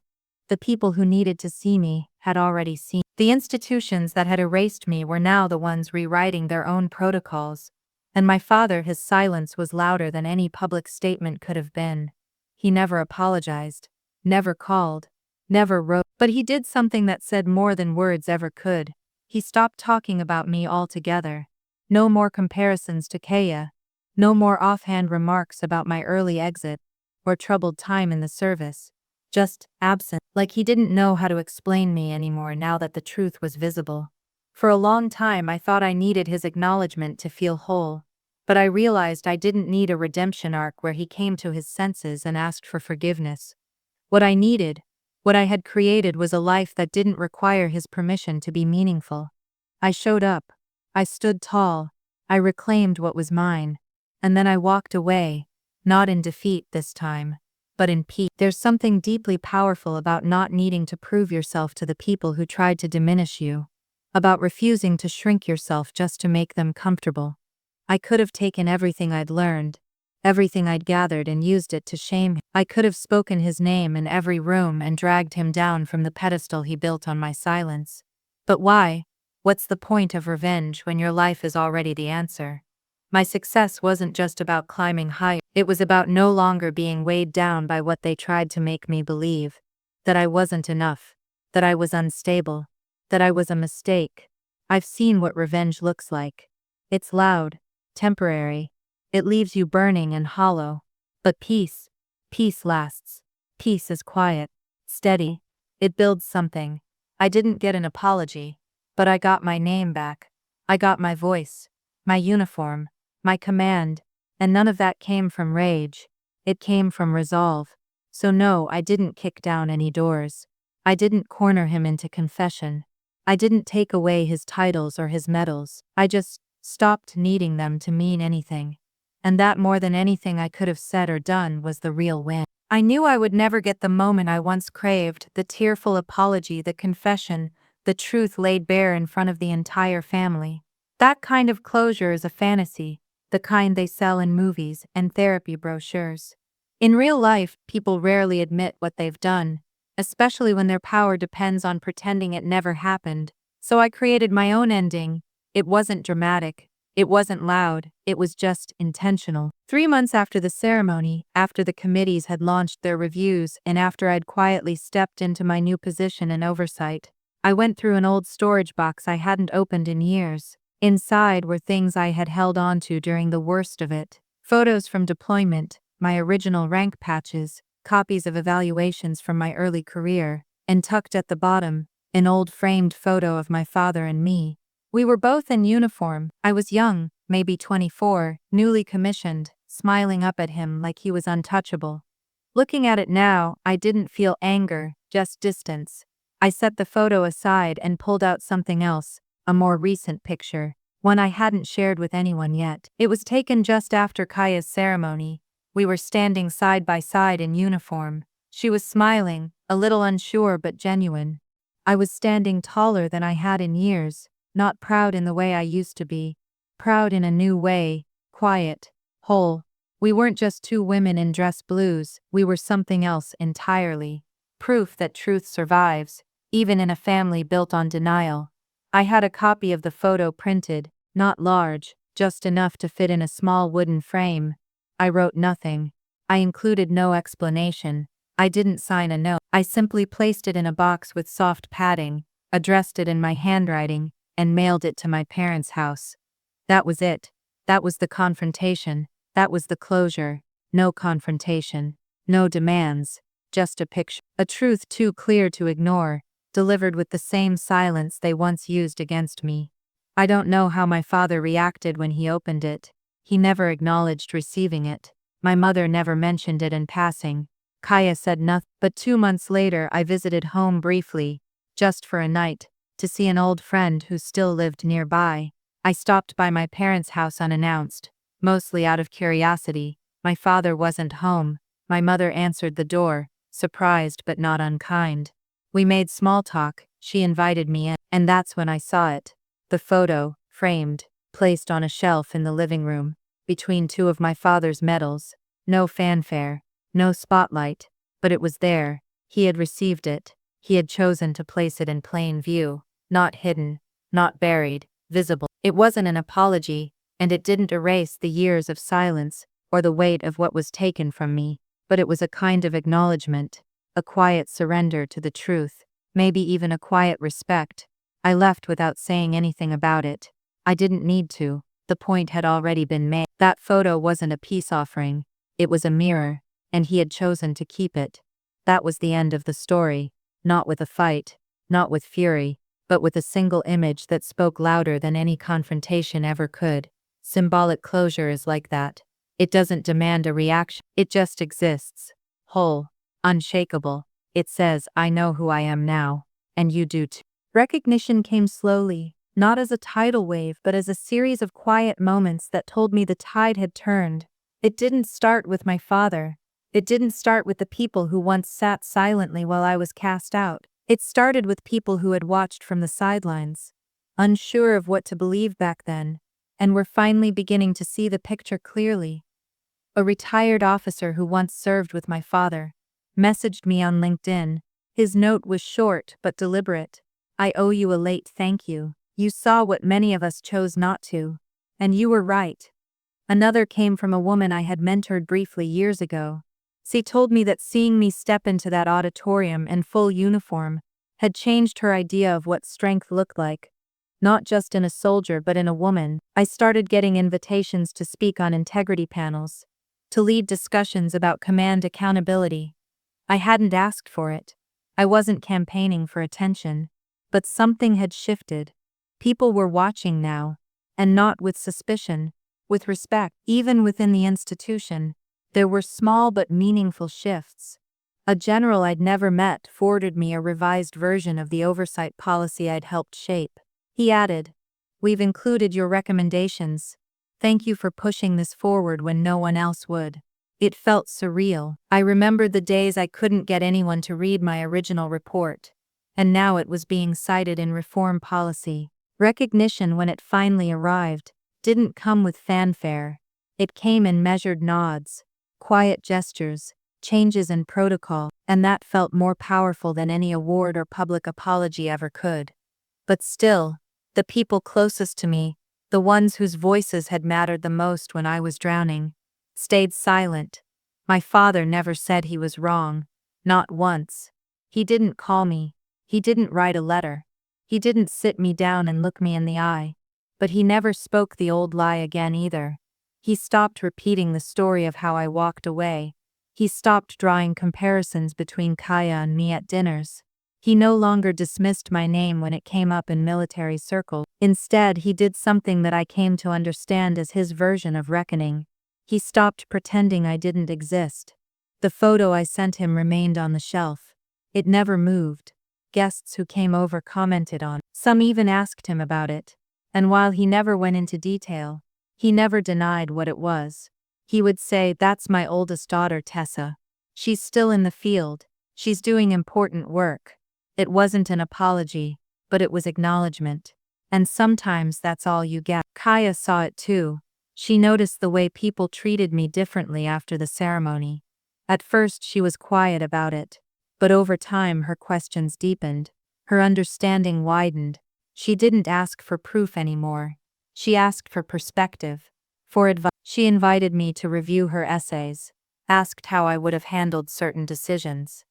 The people who needed to see me had already seen. The institutions that had erased me were now the ones rewriting their own protocols. And my father, his silence was louder than any public statement could have been. He never apologized, never called, never wrote, but he did something that said more than words ever could. He stopped talking about me altogether. No more comparisons to Kaya. No more offhand remarks about my early exit or troubled time in the service. Just absent, like he didn't know how to explain me anymore now that the truth was visible. For a long time I thought I needed his acknowledgement to feel whole. But I realized I didn't need a redemption arc where he came to his senses and asked for forgiveness. What I needed, what I had created, was a life that didn't require his permission to be meaningful. I showed up. I stood tall. I reclaimed what was mine. And then I walked away, not in defeat this time, but in peace. There's something deeply powerful about not needing to prove yourself to the people who tried to diminish you, about refusing to shrink yourself just to make them comfortable. I could have taken everything I'd learned, everything I'd gathered, and used it to shame him. I could have spoken his name in every room and dragged him down from the pedestal he built on my silence. But why? What's the point of revenge when your life is already the answer? My success wasn't just about climbing higher, it was about no longer being weighed down by what they tried to make me believe. That I wasn't enough, that I was unstable, that I was a mistake. I've seen what revenge looks like. It's loud, temporary. It leaves you burning and hollow. But peace lasts. Peace is quiet, steady. It builds something. I didn't get an apology, but I got my name back. I got my voice, my uniform, my command, and none of that came from rage. It came from resolve. So no, I didn't kick down any doors. I didn't corner him into confession. I didn't take away his titles or his medals. I just stopped needing them to mean anything. And that more than anything I could have said or done was the real win. I knew I would never get the moment I once craved, the tearful apology, the confession, the truth laid bare in front of the entire family. That kind of closure is a fantasy, the kind they sell in movies and therapy brochures. In real life, people rarely admit what they've done, especially when their power depends on pretending it never happened. So I created my own ending. It wasn't dramatic. It wasn't loud. It was just intentional. 3 months after the ceremony, after the committees had launched their reviews, and after I'd quietly stepped into my new position and oversight, I went through an old storage box I hadn't opened in years. Inside were things I had held onto during the worst of it. Photos from deployment, my original rank patches, copies of evaluations from my early career, and tucked at the bottom, an old framed photo of my father and me. We were both in uniform. I was young, maybe 24, newly commissioned, smiling up at him like he was untouchable. Looking at it now, I didn't feel anger, just distance. I set the photo aside and pulled out something else, a more recent picture, one I hadn't shared with anyone yet. It was taken just after Kaya's ceremony. We were standing side by side in uniform. She was smiling, a little unsure but genuine. I was standing taller than I had in years, not proud in the way I used to be. Proud in a new way, quiet, whole. We weren't just two women in dress blues, we were something else entirely. Proof that truth survives, even in a family built on denial. I had a copy of the photo printed, not large, just enough to fit in a small wooden frame. I wrote nothing. I included no explanation. I didn't sign a note. I simply placed it in a box with soft padding, addressed it in my handwriting, and mailed it to my parents' house. That was it. That was the confrontation. That was the closure. No confrontation. No demands. Just a picture. A truth too clear to ignore, delivered with the same silence they once used against me. I don't know how my father reacted when he opened it. He never acknowledged receiving it. My mother never mentioned it in passing. Kaya said nothing, but 2 months later I visited home briefly, just for a night, to see an old friend who still lived nearby. I stopped by my parents' house unannounced, mostly out of curiosity. My father wasn't home. My mother answered the door, surprised but not unkind. We made small talk, she invited me in, and that's when I saw it. The photo, framed, placed on a shelf in the living room, between two of my father's medals. No fanfare, no spotlight, but it was there. He had received it. He had chosen to place it in plain view, not hidden, not buried, visible. It wasn't an apology, and it didn't erase the years of silence or the weight of what was taken from me, but it was a kind of acknowledgement, a quiet surrender to the truth, maybe even a quiet respect. I left without saying anything about it. I didn't need to. The point had already been made. That photo wasn't a peace offering. It was a mirror, and he had chosen to keep it. That was the end of the story, not with a fight, not with fury, but with a single image that spoke louder than any confrontation ever could. Symbolic closure is like that. It doesn't demand a reaction. It just exists. Whole, unshakable. It says, I know who I am now, and you do too. Recognition came slowly, not as a tidal wave but as a series of quiet moments that told me the tide had turned. It didn't start with my father. It didn't start with the people who once sat silently while I was cast out. It started with people who had watched from the sidelines, unsure of what to believe back then, and were finally beginning to see the picture clearly. A retired officer who once served with my father messaged me on LinkedIn. His note was short but deliberate. I owe you a late thank you. You saw what many of us chose not to. And you were right. Another came from a woman I had mentored briefly years ago. She told me that seeing me step into that auditorium in full uniform had changed her idea of what strength looked like. Not just in a soldier but in a woman. I started getting invitations to speak on integrity panels, to lead discussions about command accountability. I hadn't asked for it. I wasn't campaigning for attention. But something had shifted. People were watching now, and not with suspicion, with respect. Even within the institution, there were small but meaningful shifts. A general I'd never met forwarded me a revised version of the oversight policy I'd helped shape. He added, "We've included your recommendations. Thank you for pushing this forward when no one else would." It felt surreal. I remembered the days I couldn't get anyone to read my original report. And now it was being cited in reform policy. Recognition, when it finally arrived, didn't come with fanfare. It came in measured nods, quiet gestures, changes in protocol, and that felt more powerful than any award or public apology ever could. But still, the people closest to me, the ones whose voices had mattered the most when I was drowning, stayed silent. My father never said he was wrong, not once. He didn't call me. He didn't write a letter. He didn't sit me down and look me in the eye. But he never spoke the old lie again either. He stopped repeating the story of how I walked away. He stopped drawing comparisons between Kaya and me at dinners. He no longer dismissed my name when it came up in military circles. Instead, he did something that I came to understand as his version of reckoning. He stopped pretending I didn't exist. The photo I sent him remained on the shelf. It never moved. Guests who came over commented on it. Some even asked him about it. And while he never went into detail, he never denied what it was. He would say, "That's my oldest daughter, Tessa. She's still in the field. She's doing important work." It wasn't an apology, but it was acknowledgement. And sometimes that's all you get. Kaya saw it too. She noticed the way people treated me differently after the ceremony. At first she was quiet about it, but over time her questions deepened. Her understanding widened. She didn't ask for proof anymore. She asked for perspective, for advice. She invited me to review her essays, asked how I would have handled certain decisions.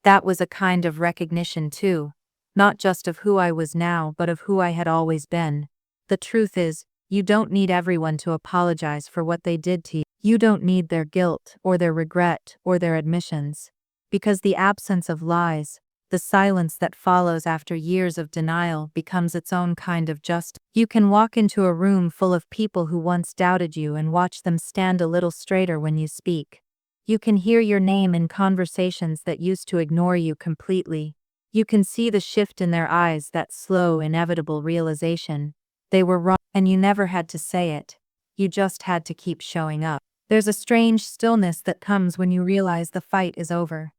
That was a kind of recognition too, not just of who I was now but of who I had always been. The truth is, you don't need everyone to apologize for what they did to you. You don't need their guilt or their regret or their admissions. Because the absence of lies, the silence that follows after years of denial, becomes its own kind of justice. You can walk into a room full of people who once doubted you and watch them stand a little straighter when you speak. You can hear your name in conversations that used to ignore you completely. You can see the shift in their eyes, that slow, inevitable realization. They were wrong, and you never had to say it. You just had to keep showing up. There's a strange stillness that comes when you realize the fight is over.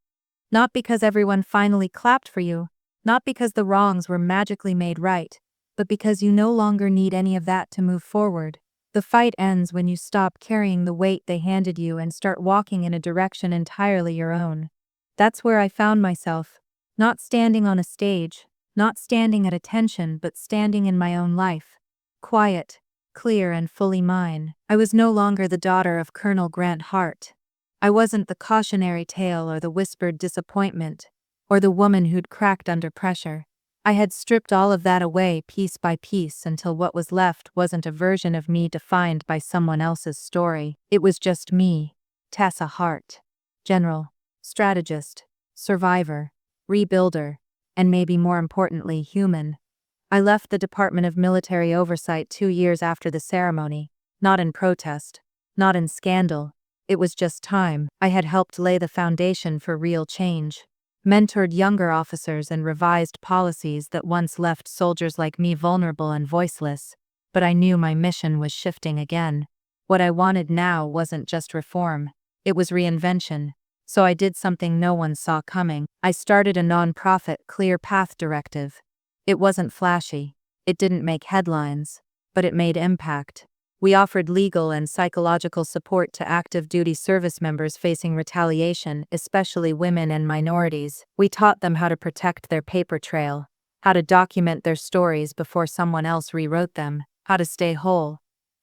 Not because everyone finally clapped for you, not because the wrongs were magically made right, but because you no longer need any of that to move forward. The fight ends when you stop carrying the weight they handed you and start walking in a direction entirely your own. That's where I found myself, not standing on a stage, not standing at attention, but standing in my own life. Quiet, clear, and fully mine. I was no longer the daughter of Colonel Grant Hart. I wasn't the cautionary tale or the whispered disappointment, or the woman who'd cracked under pressure. I had stripped all of that away piece by piece until what was left wasn't a version of me defined by someone else's story. It was just me, Tessa Hart. General, strategist, survivor, rebuilder, and maybe more importantly, human. I left the Department of Military Oversight 2 years after the ceremony, not in protest, not in scandal. It was just time. I had helped lay the foundation for real change, mentored younger officers and revised policies that once left soldiers like me vulnerable and voiceless, but I knew my mission was shifting again. What I wanted now wasn't just reform, it was reinvention. So I did something no one saw coming. I started a nonprofit Clear Path Directive. It wasn't flashy, it didn't make headlines, but it made impact. We offered legal and psychological support to active duty service members facing retaliation, especially women and minorities. We taught them how to protect their paper trail, how to document their stories before someone else rewrote them, how to stay whole.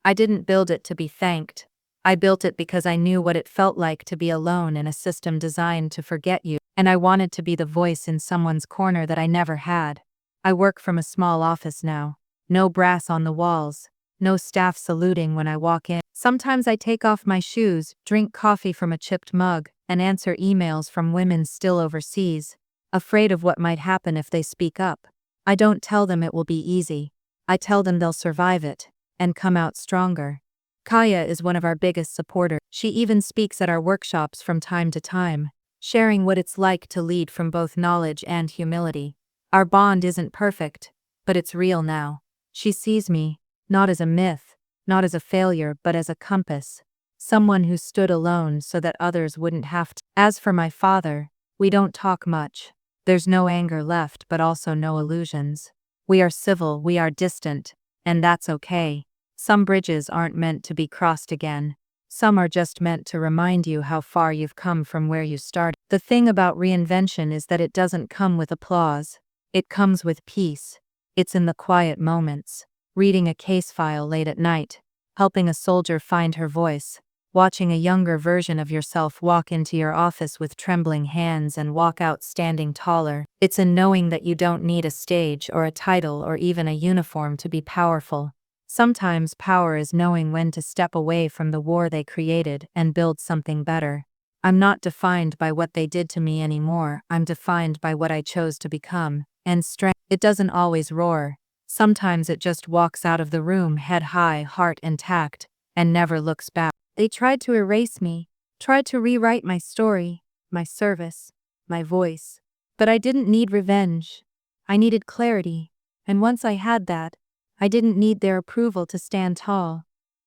I didn't build it to be thanked. I built it because I knew what it felt like to be alone in a system designed to forget you, and I wanted to be the voice in someone's corner that I never had. I work from a small office now. No brass on the walls. No staff saluting when I walk in. Sometimes I take off my shoes, drink coffee from a chipped mug, and answer emails from women still overseas, afraid of what might happen if they speak up. I don't tell them it will be easy. I tell them they'll survive it and come out stronger. Kaya is one of our biggest supporters. She even speaks at our workshops from time to time, sharing what it's like to lead from both knowledge and humility. Our bond isn't perfect, but it's real now. She sees me, not as a myth, not as a failure, but as a compass. Someone who stood alone so that others wouldn't have to. As for my father, we don't talk much. There's no anger left, but also no illusions. We are civil, we are distant, and that's okay. Some bridges aren't meant to be crossed again. Some are just meant to remind you how far you've come from where you started. The thing about reinvention is that it doesn't come with applause. It comes with peace. It's in the quiet moments. Reading a case file late at night, helping a soldier find her voice, watching a younger version of yourself walk into your office with trembling hands and walk out standing taller. It's in knowing that you don't need a stage or a title or even a uniform to be powerful. Sometimes power is knowing when to step away from the war they created and build something better. I'm not defined by what they did to me anymore. I'm defined by what I chose to become. And strength, it doesn't always roar. Sometimes it just walks out of the room head high, heart intact, and never looks back. They tried to erase me, tried to rewrite my story, my service, my voice. But I didn't need revenge. I needed clarity. And once I had that, I didn't need their approval to stand tall.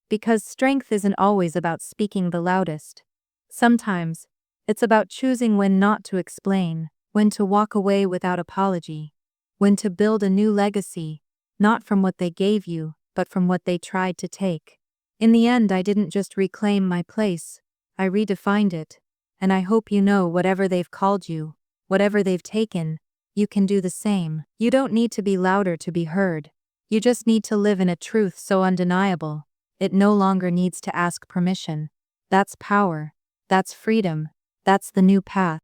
Because strength isn't always about speaking the loudest. Sometimes, it's about choosing when not to explain, when to walk away without apology, when to build a new legacy, not from what they gave you, but from what they tried to take. In the end, I didn't just reclaim my place, I redefined it. And I hope you know whatever they've called you, whatever they've taken, you can do the same. You don't need to be louder to be heard. You just need to live in a truth so undeniable, it no longer needs to ask permission. That's power. That's freedom. That's the new path.